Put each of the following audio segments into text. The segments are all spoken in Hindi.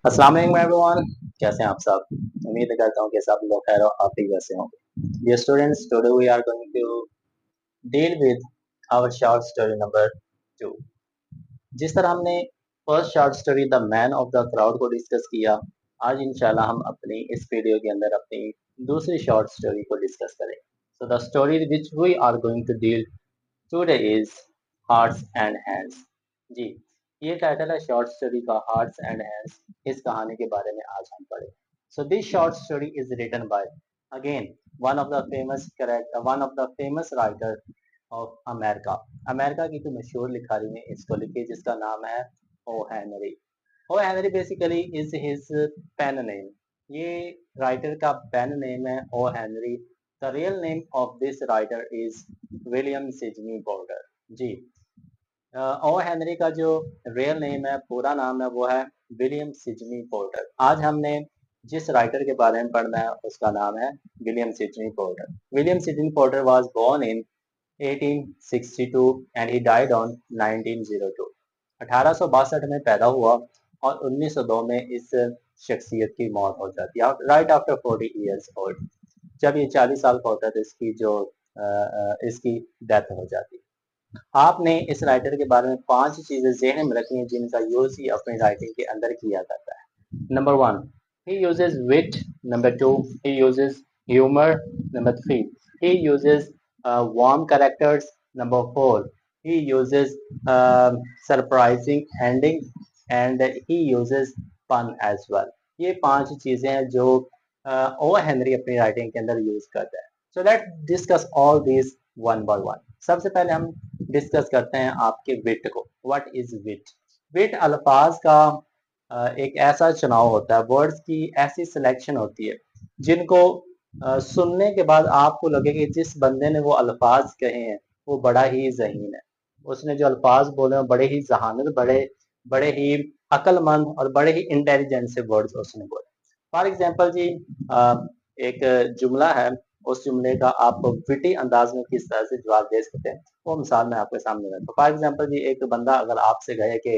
अस्सलाम वालेकुम एवरीवन। कैसे हैं आप सब? उम्मीद करता हूँ कि सब लोग खैर और आप ही जैसे होंगे। Dear students, today we are going to deal with our short story number 2। जिस तरह हमने first short story the man of the crowd को डिस्कस किया, आज इंशाल्लाह हम अपनी इस वीडियो के अंदर अपनी दूसरी शॉर्ट स्टोरी को डिस्कस करेंगे। So the story which we are going to deal today is hearts and hands. जी, ये टाइटल है शॉर्ट स्टोरी का, हार्ट्स एंड हैंड्स। इस कहानी के बारे में आज हम पढ़ें। So this short story is written by again one of the famous writer of America. America की तो मशहूर लिखारी ने इसको लिखी जिसका नाम है O Henry. O Henry basically is his pen name. ये राइटर का पेन नेम है O Henry. The real name of this writer is William Sidney Porter. जी, ओ हेनरी का जो रियल नेम है, पूरा नाम है, वो है विलियम सिडनी पोर्टर। आज हमने जिस राइटर के बारे में पढ़ना है उसका नाम है William Sidney Porter. William Sidney Porter was born in 1862 and he died on 1902। 1862 में पैदा हुआ और 1902 में इस शख्सियत की मौत हो जाती है, राइट आफ्टर 40 इयर्स ओल्ड। जब ये 40 साल का होता है तो इसकी डेथ हो जाती है। आपने इस राइटर के बारे में 5 चीजें ज़हन में रखनी है जिनका यूज ही अपनी राइटिंग के अंदर किया जाता है। Number 1, he uses wit. Number 2, he uses humor. Number 3, he uses warm characters. Number 4, he uses surprising ending and he uses fun as well. ये 5 चीजें हैं जो ओ हेनरी अपनी राइटिंग के अंदर यूज करता है। So let discuss all this one by one. सबसे पहले हम डिस्कस करते हैं आपके विट को। व्हाट इज विट? विट अल्फाज का एक ऐसा चुनाव होता है, वर्ड्स की ऐसी सिलेक्शन होती है जिनको सुनने के बाद आपको लगे कि जिस बंदे ने वो अल्फाज कहे हैं वो बड़ा ही ज़हीन है। उसने जो अल्फाज बोले हैं बड़े ही जहानत, बड़े बड़े ही अक्लमंद और बड़े ही इंटेलिजेंट से वर्ड्स उसने बोले। फॉर एग्जांपल जी, एक जुमला है, उस जुमले का आप विटी अंदाज में किस तरह से जवाब दे सकते हैं वो मिसाल मैं आपके सामने रखता हूँ। फॉर एग्जांपल जी, एक बंदा अगर आपसे कहे कि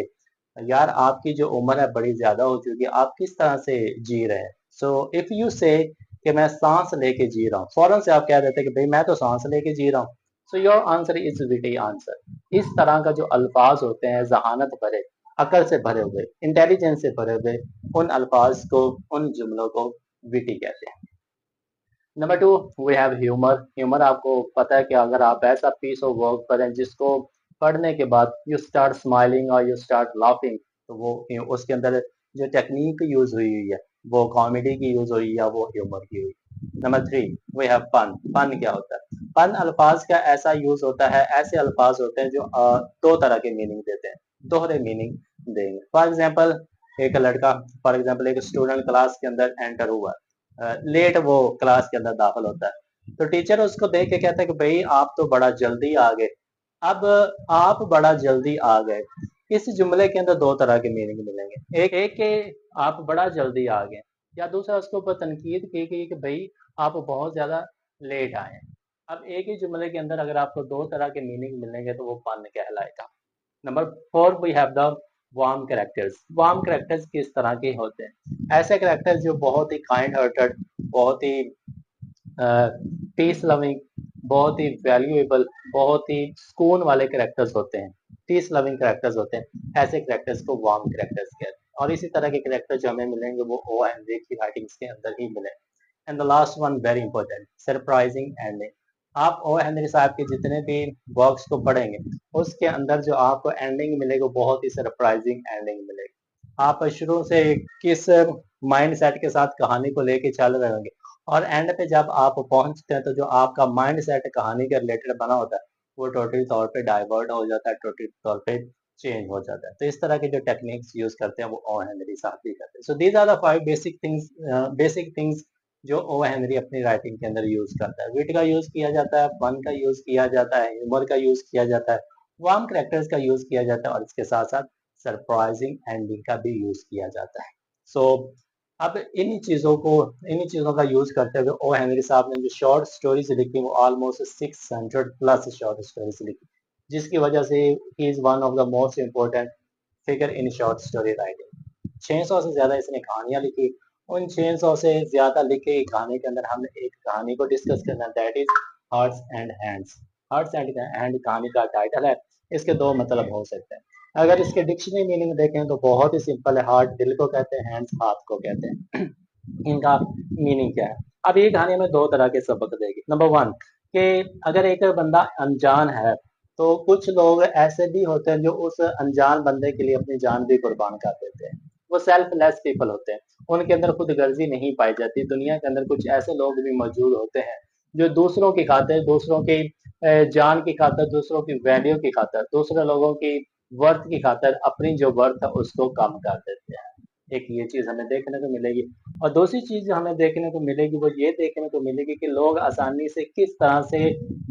यार आपकी जो उम्र है बड़ी ज्यादा हो चुकी है, आप किस तरह से जी रहे हैं। सो इफ यू से कि मैं सांस लेके जी रहा हूँ, फौरन से आप कह देते हैं कि भाई मैं तो सांस लेके जी रहा हूँ। So your answer is witty answer. इस तरह का जो अल्फाज होते हैं जहानत भरे, अकल से भरे हुए, इंटेलिजेंस से भरे हुए, उन अल्फाज को, उन जुमलों को विटी कहते हैं। Number 2, we have humour. Humour आपको पता है कि अगर आप ऐसा पीस ऑफ वर्क करें जिसको पढ़ने के बाद यू स्टार्ट स्माइलिंग और यू स्टार्ट लाफिंग, तो वो उसके अंदर जो टेक्निक यूज हुई हुई है वो कॉमेडी की यूज हुई या वो ह्यूमर की हुई। Number 3, we have fun. Fun क्या होता है? फन अल्फाज का ऐसा यूज होता है, ऐसे अल्फाज होते हैं जो दो तरह के मीनिंग देते हैं, दोहरे मीनिंग देंगे। फॉर एग्जाम्पल, एक लड़का, फॉर एग्जाम्पल एक स्टूडेंट क्लास के अंदर एंटर हुआ, लेट वो क्लास के अंदर दाखिल होता है, तो टीचर उसको देख के कहता है कि भाई आप तो बड़ा जल्दी आ गए। अब आप बड़ा जल्दी आ गए, इस जुमले के अंदर दो तरह के मीनिंग मिलेंगे। एक के आप बड़ा जल्दी आ गए, या दूसरा उसके ऊपर तनकीद की गई कि भाई आप बहुत ज्यादा लेट आए हैं। अब एक ही जुमले के अंदर अगर आपको दो तरह के मीनिंग मिलेंगे तो वो फन कहलाएगा। Number 4, we have the warm characters. Warm characters किस तरह के होते हैं? ऐसे कैरेक्टर्स जो बहुत ही काइंड हार्टेड, बहुत ही पीस लविंग, बहुत ही वैल्यूएबल, बहुत ही सुकून वाले कैरेक्टर्स होते हैं, पीस लविंग कैरेक्टर्स होते हैं। ऐसे कैरेक्टर्स को वार्म कैरेक्टर्स कहते हैं। और इसी तरह के कैरेक्टर जो हमें मिलेंगे वो ओ एंड की राइटिंग्स के अंदर ही मिले। And the last one very important, surprising ending. आप ओ हेनरी साहब के जितने भी वर्क्स को पढ़ेंगे उसके अंदर जो आपको एंडिंग मिलेगी बहुत ही सरप्राइजिंग एंडिंग मिलेगी। आप शुरू से किस माइंड सेट के साथ कहानी को लेके चल रहे होंगे और एंड पे जब आप पहुंचते हैं तो जो आपका माइंड सेट कहानी के रिलेटेड बना होता है वो टोटली तौर पे डाइवर्ट हो जाता है, टोटली तौर पे चेंज हो जाता है। तो इस तरह के जो टेक्निक्स यूज करते हैं वो ओ हेनरी साहब भी करते हैं। So these are the 5 basic things जो ओ हेनरी अपनी राइटिंग के अंदर यूज करता है। विट का यूज किया जाता है, फन का यूज किया जाता है, ह्यूमर का यूज किया जाता है, वार्म कैरेक्टर्स का यूज किया जाता है और इसके साथ साथ सरप्राइजिंग एंडिंग का भी यूज किया जाता है। सो अब इन्हीं चीजों का यूज करते हुए ओ हेनरी साहब ने जो शॉर्ट स्टोरीज लिखी वो ऑलमोस्ट 600 प्लस शॉर्ट स्टोरीज लिखी, जिसकी वजह से he is one of the most important figure in short story writing. 600 से ज्यादा इसने कहानियां लिखी। उन 600 से ज्यादा लिखे कहानी के अंदर हम एक कहानी को डिस्कस करना, that is hearts and hands. Hearts and hand कहानी का टाइटल है। इसके दो मतलब हो सकते हैं। अगर इसके डिक्शनरी मीनिंग देखें तो बहुत ही सिंपल है। हार्ट दिल को कहते हैं, हैंड्स हाथ को कहते हैं। इनका मीनिंग क्या है? अब ये कहानी हमें दो तरह के सबक देगी। नंबर वन, कि अगर एक बंदा अनजान है तो कुछ लोग ऐसे भी होते हैं जो उस अनजान बंदे के लिए अपनी जान भी कुर्बान कर देते हैं। वो सेल्फलेस पीपल होते हैं, उनके अंदर खुद गर्जी नहीं पाई जाती। दुनिया के अंदर कुछ ऐसे लोग भी मौजूद होते हैं जो दूसरों की खातिर, दूसरों की जान की खातिर, दूसरों की वैल्यू की खातिर, दूसरे लोगों की वर्थ की खातिर अपनी जो वर्थ है उसको कम कर देते हैं। एक ये चीज हमें देखने को मिलेगी। और दूसरी चीज जो हमें देखने को मिलेगी वो ये देखने को मिलेगी कि लोग आसानी से किस तरह से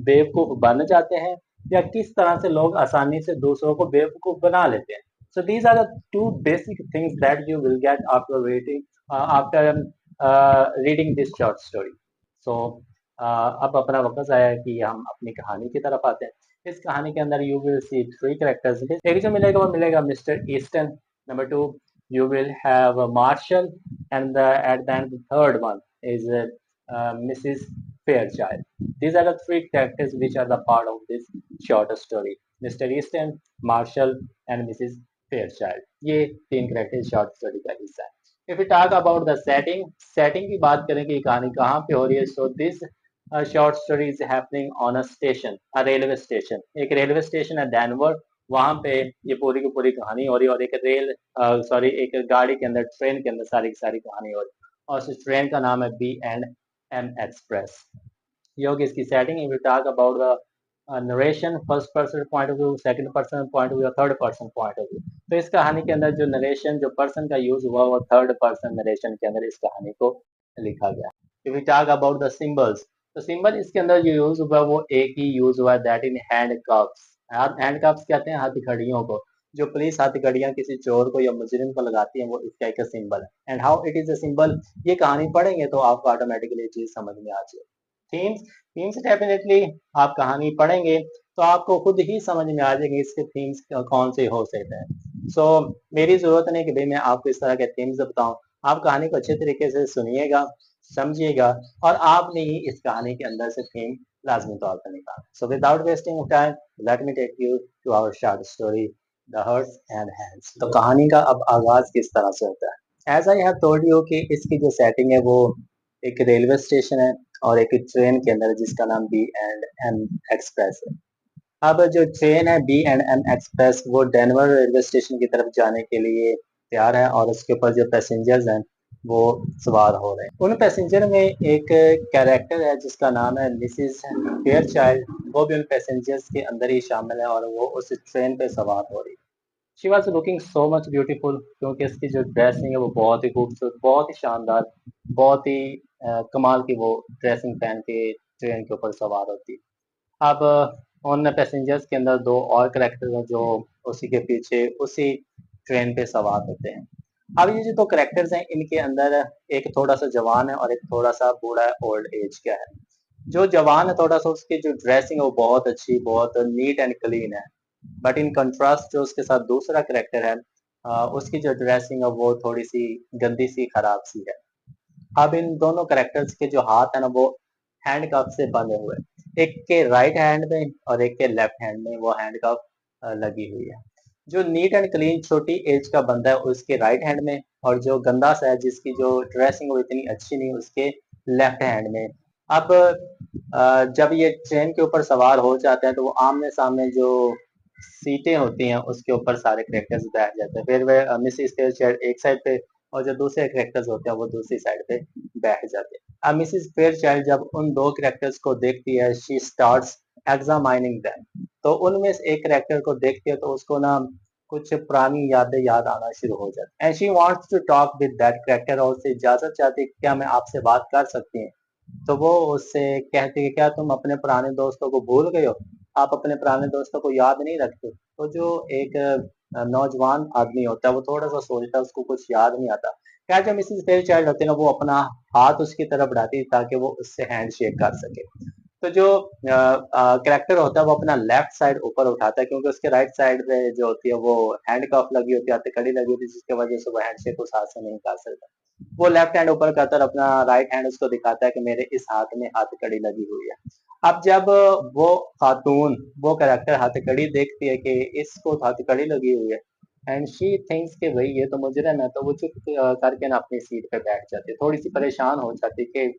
बेवकूफ बन जाते हैं, या किस तरह से लोग आसानी से दूसरों को बेवकूफ बना लेते हैं। So these are the two basic things that you will get after reading this short story. So अब अपना वक्त आया है कि हम अपनी कहानी की तरफ आते हैं। इस कहानी के अंदर you will see three characters. एक जो मिलेगा वो मिलेगा mister Easton. Number two, you will have Marshall, and at the end the third one is Mrs. Fairchild. These are the three characters which are the part of this short story. Mr. Easton, Marshall, and Mrs. Fairchild. ये तीन characters short story का हिस्सा है। If we talk about the setting की बात करें कि कहानी कहाँ पे हो रही है, so this short story is happening on a station, a railway station. एक रेलवे स्टेशन है डैनवर, वहां पे ये पूरी की पूरी कहानी हो रही है। और एक गाड़ी के अंदर, ट्रेन के अंदर सारी की सारी कहानी हो रही है। और उस ट्रेन का नाम है B&M एक्सप्रेस। ये होगी इसकी setting. We talk about the narration, first person point of view, second person point of view, third person point of view. तो इस कहानी के अंदर जो नरेशन, जो पर्सन का यूज हुआ वो थर्ड पर्सन नरेशन के अंदर इस कहानी को लिखा गया। If we talk about the symbols, तो सिंबल इसके अंदर जो यूज हुआ वो एक ही यूज हुआ, that in handcuffs. Handcuffs कहते हैं हथकड़ियों को। जो पुलिस हथकड़ियां किसी चोर को या मुजरिम को लगाती है वो इसका एक सिंबल है। And how it is a symbol, ये कहानी पढ़ेंगे तो आपको ऑटोमेटिकली चीज समझ में आ जाए। थीम्स, थीम्स डेफिनेटली आप कहानी पढ़ेंगे तो आपको खुद ही समझ में आ जाएंगे इसके थीम्स कौन से हो सकते हैं। सो मेरी जरूरत नहीं कि भाई मैं आपको इस तरह के थीम्स बताऊं। आप कहानी को अच्छे तरीके से सुनिएगा, समझिएगा, और आपने ही इस कहानी के अंदर से थीम लाजमी तौर पर निकालना। So without wasting time, let me take you to our short story, the hearts and hands. तो कहानी का अब आगाज किस तरह से होता है? As I have told you कि इसकी जो सेटिंग है वो एक रेलवे स्टेशन है और एक ट्रेन के अंदर जिसका नाम B&M एक्सप्रेस है। अब जो ट्रेन है B&M एक्सप्रेस वो डेनवर रेलवे स्टेशन की तरफ जाने के लिए तैयार है, और उसके ऊपर जो पैसेंजर्स हैं वो सवार हो रहे हैं। उन पैसेंजर में एक कैरेक्टर है जिसका नाम है मिसिज फेयरचाइल्ड। वो भी उन पैसेंजर्स के अंदर ही शामिल है और वो उस ट्रेन पे सवार हो रही है। She was looking so much beautiful, क्योंकि इसकी जो ड्रेसिंग है वो बहुत ही खूबसूरत, बहुत ही शानदार, बहुत ही कमाल की वो ड्रेसिंग पहन के ट्रेन के ऊपर सवार होती है। अब उन पैसेंजर्स के अंदर दो और करेक्टर हैं जो उसी के पीछे उसी ट्रेन पे सवार होते हैं। अब ये जो दो करेक्टर्स हैं इनके अंदर एक थोड़ा सा जवान है और एक थोड़ा सा बूढ़ा है, ओल्ड एज का है। जो जवान है थोड़ा सा उसकी जो ड्रेसिंग है वो बहुत अच्छी, बहुत नीट एंड क्लीन है। बट इन कंट्रास्ट जो उसके साथ दूसरा करेक्टर है, उसकी जो ड्रेसिंग है वो थोड़ी सी गंदी सी, खराब सी है। अब इन दोनों करेक्टर्स के जो हाथ है ना वो हैंड कप से बंधे हुए हैं। एक के राइट हैंड में और एक के लेफ्ट हैंड में वो हैंड कप लगी हुई है। जो नीट एंड क्लीन छोटी एज का बंदा है उसके राइट हैंड में, और जो गंदा सा है जिसकी जो ड्रेसिंग वो इतनी अच्छी नहीं उसके लेफ्ट हैंड में। अब जब ये ट्रेन के ऊपर सवार हो जाते हैं तो वो आमने सामने जो सीटें होती हैं उसके ऊपर सारे करेक्टर्स बैठ जाते हैं। फिर वे मिसिस फेयरचाइल्ड एक साइड पे और जो दूसरे करेक्टर्स होते हैं वो दूसरी साइड पे बैठ जाते हैं। अब मिसिस फेयरचाइल्ड जब उन दो करेक्टर्स को देखती है, शी स्टार्ट्स एग्जामाइनिंग देम। तो उनमें से एक करेक्टर को देखती है तो उसको ना कुछ पुरानी यादें याद आना शुरू हो जाती है। And she wants to talk with that character, और उससे इजाजत चाहती है क्या मैं आपसे बात कर सकती हूँ। तो वो उससे कहती है क्या तुम अपने पुराने दोस्तों को भूल गए हो, आप अपने पुराने दोस्तों को याद नहीं रखते। तो जो एक नौजवान आदमी होता है वो थोड़ा सा सोचता है, उसको कुछ याद नहीं आता। क्या जो मिसिस फेयरचाइल्ड होती है ना वो अपना हाथ उसकी तरफ बढ़ाती है ताकि वो उससे हैंड शेक कर सके। तो जो कैरेक्टर होता है वो अपना लेफ्ट साइड ऊपर उठाता है, क्योंकि उसके राइट साइड पे जो होती है वो हैंड कफ लगी होती है, हथकड़ी लगी होती है, जिसकी वजह से वो हैंडशेक उस हाथ से नहीं कर सकता। वो लेफ्ट हैंड ऊपर करता है और अपना राइट हैंड उसको दिखाता है कि मेरे इस हाथ में हथकड़ी लगी हुई है। अब जब वो खातून, वो कैरेक्टर हथकड़ी देखती है कि इसको हथकड़ी लगी हुई है, एंड शी थिंक्स कि भाई ये तो मुजरिम है, तो वो चुप करके ना अपनी सीट पे बैठ जाती है, थोड़ी सी परेशान हो जाती है कि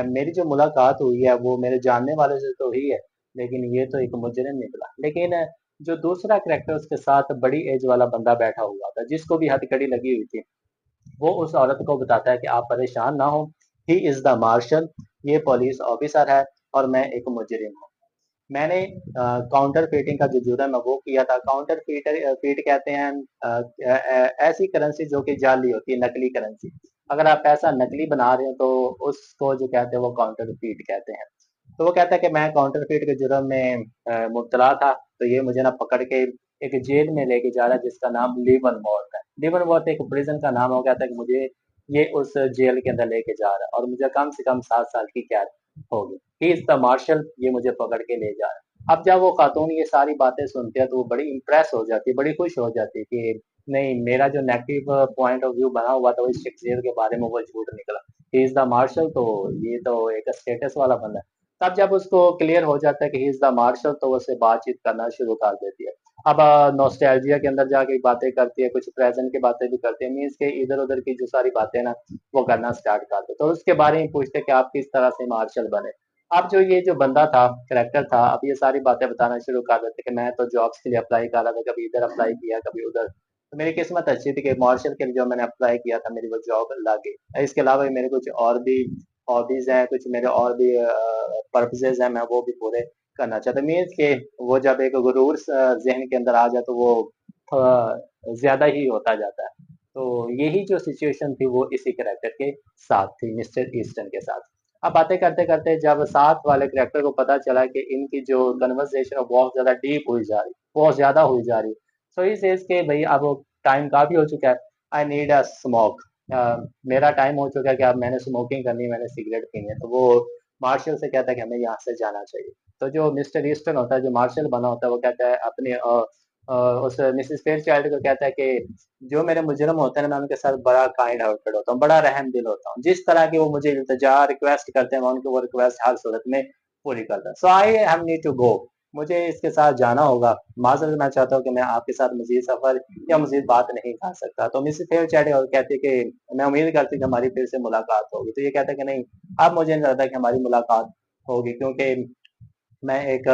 मेरी जो मुलाकात हुई है वो मेरे जानने वाले से तो हुई है, लेकिन ये तो एक मुजरिम निकला। लेकिन जो दूसरा कैरेक्टर उसके साथ बड़ी एज वाला बंदा बैठा हुआ था, जिसको भी हथकड़ी लगी हुई थी, वो उस औरत को बताता है कि आप परेशान ना हो, ही इज द मार्शल, ये पुलिस ऑफिसर है और मैं एक मुजरिम हूँ। मैंने काउंटर फीटिंग का जो जुर्म है वो किया था। काउंटर फीट कहते हैं ऐसी करेंसी जो कि जाली होती है, नकली करेंसी। अगर आप पैसा नकली बना रहे हो तो उसको जो कहते हैं वो काउंटर फीट कहते हैं। तो वो कहता है कि मैं काउंटर फीट के जुर्म में मुब्तला था, तो ये मुझे ना पकड़ के एक जेल में लेके जा रहा है जिसका नाम लीवनवॉर्थ है। लीवनवॉर्थ एक प्रिजन का नाम हो गया था कि मुझे ये उस जेल के अंदर लेके जा रहा है और मुझे कम से कम 7 साल की कैद होगी। ही इज द मार्शल, ये मुझे पकड़ के ले जा रहा है। अब जब वो खातून ये सारी बातें सुनती है तो वो बड़ी इम्प्रेस हो जाती है, बड़ी खुश हो जाती है कि नहीं, मेरा जो नेगेटिव पॉइंट ऑफ व्यू बना हुआ था वो इस शेक्सपियर के बारे में वो झूठ निकला। ही इज द मार्शल, तो ये तो एक स्टेटस वाला बंदा है। तब जब उसको क्लियर हो जाता है कि ही इज द मार्शल, तो वो उससे बातचीत करना शुरू कर देती है। अब नॉस्टैल्जिया के अंदर जाके बातें करती है, कुछ प्रेजेंट की बातें भी करती है, मीन्स के इधर उधर की जो सारी बातें ना वो करना स्टार्ट कर दे, तो उसके बारे में पूछते कि आप किस तरह से मार्शल बने। अब जो ये जो बंदा था, करेक्टर था, अब ये सारी बातें बताना शुरू कर देते कि मैं तो जॉब्स के लिए अप्लाई कर रहा था, कभी इधर अप्लाई किया कभी उधर, तो मेरी किस्मत अच्छी थी कि मार्शल के लिए जो मैंने अप्लाई किया था मेरी वो जॉब लग गई। इसके अलावा भी मेरे कुछ और भी हॉबीज हैं, कुछ मेरे और भी पर्पजेज हैं, मैं वो भी पूरे करना चाहता। मीन्स के वो जब एक गुरूर जहन के अंदर आ जाए तो वो थोड़ा ज्यादा ही होता जाता है। तो यही जो सिचुएशन थी वो इसी कैरेक्टर के साथ थी, मिस्टर ईस्टर्न के साथ। अब बातें करते करते जब साथ वाले कैरेक्टर को पता चला कि इनकी जो कन्वर्सेशन है बहुत ज्यादा डीप हुई जा रही, बहुत ज्यादा हुई जा रही, सो ही सेज के भाई अब टाइम काफी हो चुका है, आई नीड अ स्मोक, मेरा टाइम हो चुका है कि अब मैंने स्मोकिंग करनी है, मैंने सिगरेट पीनी है। तो वो मार्शल से कहता है कि हमें यहाँ से जाना चाहिए। तो जो मिस्टर ईस्टर्न होता है, जो मार्शल बना होता है, वो कहता है अपने उस मिसेस फेयरचाइल्ड को कहता है कि जो मेरे मुजरम होते हैं ना, मैं उनके साथ बड़ा काइंड हार्टेड होता हूँ, बड़ा रहम दिल होता हूँ, जिस तरह की वो मुझे इल्तिजा रिक्वेस्ट करते हैं मैं उनकी वो रिक्वेस्ट हर सूरत में पूरी करता हूँ। So I have need to go, मुझे इसके साथ जाना होगा, माजरत मैं चाहता हूँ कि मैं आपके साथ मजीद सफर या मजीद बात नहीं कर सकता। तो मिसेस फेयरचाइल्ड कहती है कि मैं उम्मीद करती हूँ कि हमारी फिर से मुलाकात होगी। तो ये कहता है कि नहीं, अब मुझे नहीं लगता कि हमारी मुलाकात होगी, क्योंकि मैं एक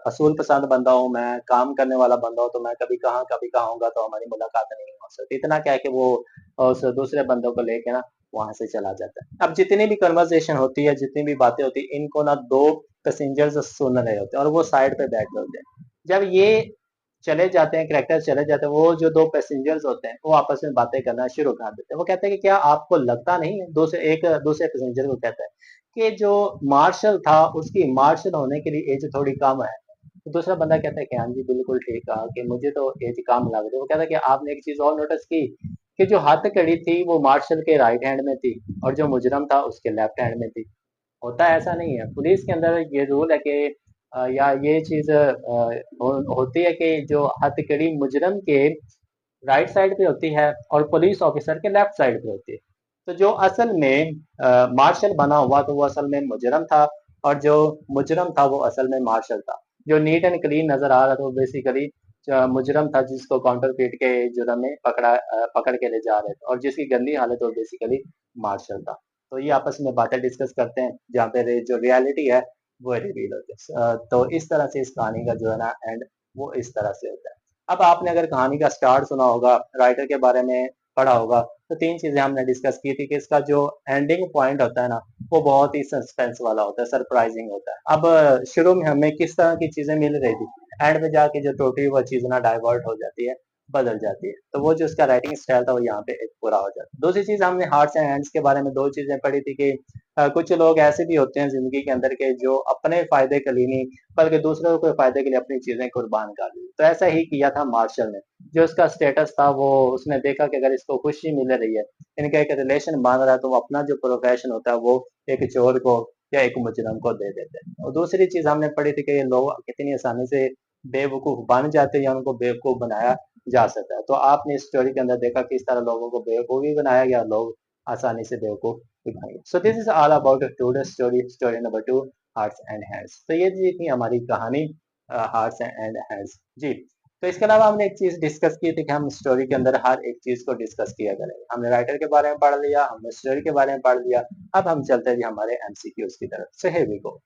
असूल पसंद बंदा हूँ, मैं काम करने वाला बंदा हूँ, तो मैं कभी कहाँ होऊंगा तो हमारी मुलाकात नहीं हो सकती। इतना क्या है कि वो उस दूसरे बंदों को लेके ना वहां से चला जाता है। अब जितनी भी कन्वर्सेशन होती है, जितनी भी बातें होती है, इनको ना दो पैसेंजर्स सुन रहे होते हैं और वो साइड पे बैठे होते हैं। जब ये चले जाते हैं, करेक्टर चले जाते हैं, वो जो दो पैसेंजर्स होते हैं वो आपस में बातें करना शुरू कर देते हैं। वो कहते हैं कि क्या आपको लगता नहीं है, एक दूसरे पैसेंजर को कहता है कि जो मार्शल था उसकी मार्शल होने के लिए एज थोड़ी कम है। तो दूसरा बंदा कहता है कि हाँ जी बिल्कुल ठीक कहा कि मुझे तो एज कम लग रही है। वो कहता है कि आपने एक चीज और नोटिस की कि जो हथकड़ी थी वो मार्शल के राइट हैंड में थी और जो मुजरम था उसके लेफ्ट हैंड में थी। होता ऐसा नहीं है, पुलिस के अंदर ये रूल है कि या ये चीज होती है कि जो हथकड़ी मुजरम के राइट साइड पे होती है और पुलिस ऑफिसर के लेफ्ट साइड पे होती है। तो जो असल में मार्शल बना हुआ तो वो असल में मुजरम था, और जो मुजरम था वो असल में मार्शल था। जो नीट एंड क्लीन नजर आ रहा था वो बेसिकली मुजरम था, जिसको काउंटर फीट के जुर्म में पकड़ के ले जा रहे थे, और जिसकी गंदी हालत वो बेसिकली मार्शल था। तो ये आपस में बातें डिस्कस करते हैं जहाँ पे जो रियलिटी है वो रिवील होती है। तो इस तरह से इस कहानी का जो है ना एंड वो इस तरह से होता है। अब आपने अगर कहानी का स्टार्ट सुना होगा, राइटर के बारे में पढ़ा होगा, तो तीन चीजें हमने डिस्कस की थी कि इसका जो एंडिंग पॉइंट होता है ना वो बहुत ही सस्पेंस वाला होता है, सरप्राइजिंग होता है। अब शुरू में हमें किस तरह की चीजें मिल रही थी, एंड में जाके जो टोटली वो चीज ना डाइवर्ट हो जाती है, बदल जाती है। तो वो जो उसका राइटिंग स्टाइल था वो यहाँ पे एक पूरा हो जाता है। दूसरी चीज हमने हार्ट्स एंड एंड्स के बारे में दो चीजें पढ़ी थी कि कुछ लोग ऐसे भी होते हैं जिंदगी के अंदर के जो अपने फायदे के लिए नहीं बल्कि दूसरों के फायदे के लिए अपनी चीजें कुर्बान कर दी। तो ऐसा ही किया था मार्शल ने। जो उसका स्टेटस था वो उसने देखा कि अगर इसको खुशी मिल रही है, इनका एक रिलेशन बन रहा है, तो वो अपना जो प्रोफेशन होता है वो एक चोर को या एक मुजरम को दे देते हैं। और दूसरी चीज हमने पढ़ी थी कि ये लोग कितनी आसानी से बेवकूफ बन जाते हैं या उनको बेवकूफ बनाया जा सकता है। तो आपने इस स्टोरी के अंदर देखा किस तरह लोगों को बेवकूफ भी बनाया गया, लोग आसानी से बेवकूफ भी बन गए। So this is all about today story, story number 2, hearts and hands. तो ये जी थी हमारी कहानी हार्ट्स एंड हैंड्स जी। तो इसके अलावा हमने एक चीज डिस्कस की थी कि हम स्टोरी के अंदर हर एक चीज को डिस्कस किया करेंगे। हमने राइटर के बारे में पढ़ लिया, हमने स्टोरी के बारे में पढ़ लिया, अब हम चलते हैं जी हमारे एमसीक्यूज की तरफ। So here we go.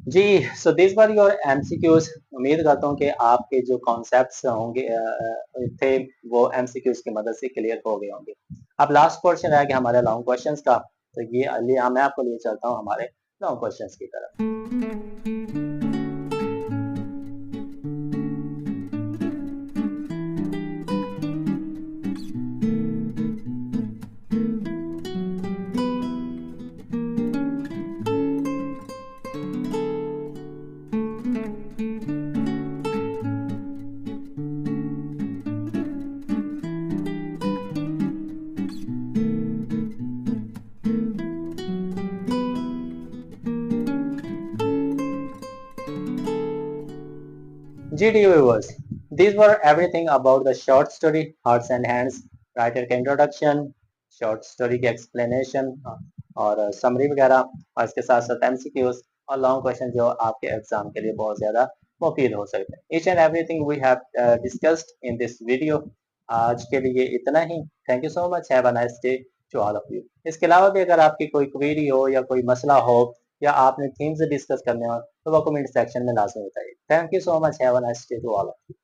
जी, so this were your MCQs. उम्मीद करता हूँ कि आपके जो कॉन्सेप्ट्स होंगे थे वो एमसीक्यूज की मदद से क्लियर हो गए होंगे। अब लास्ट क्वेश्चन रह गया हमारे लॉन्ग क्वेश्चंस का। तो ये मैं आपको लिए चलता हूँ हमारे लॉन्ग क्वेश्चंस की तरफ। GD viewers, these were everything about the short story Hearts and Hands, writer का इंट्रोडक्शन, शॉर्ट स्टोरी की एक्सप्लेनेशन और समरी वगैरह, और इसके साथ साथ एमसीक्यूज और लॉन्ग क्वेश्चन जो आपके एग्जाम के लिए बहुत ज्यादा मुफीद हो सकते हैं। Each and everything we have discussed in this video. आज के लिए इतना ही। Thank you so much. Have a nice day to all of you. इसके अलावा भी अगर आपकी कोई क्वेरी हो या कोई मसला हो या आपने थीम्स डिस्कस करने हो तो वो कमेंट सेक्शन में लाजमी बताइए। Thank you so much. Have a nice day to all of you.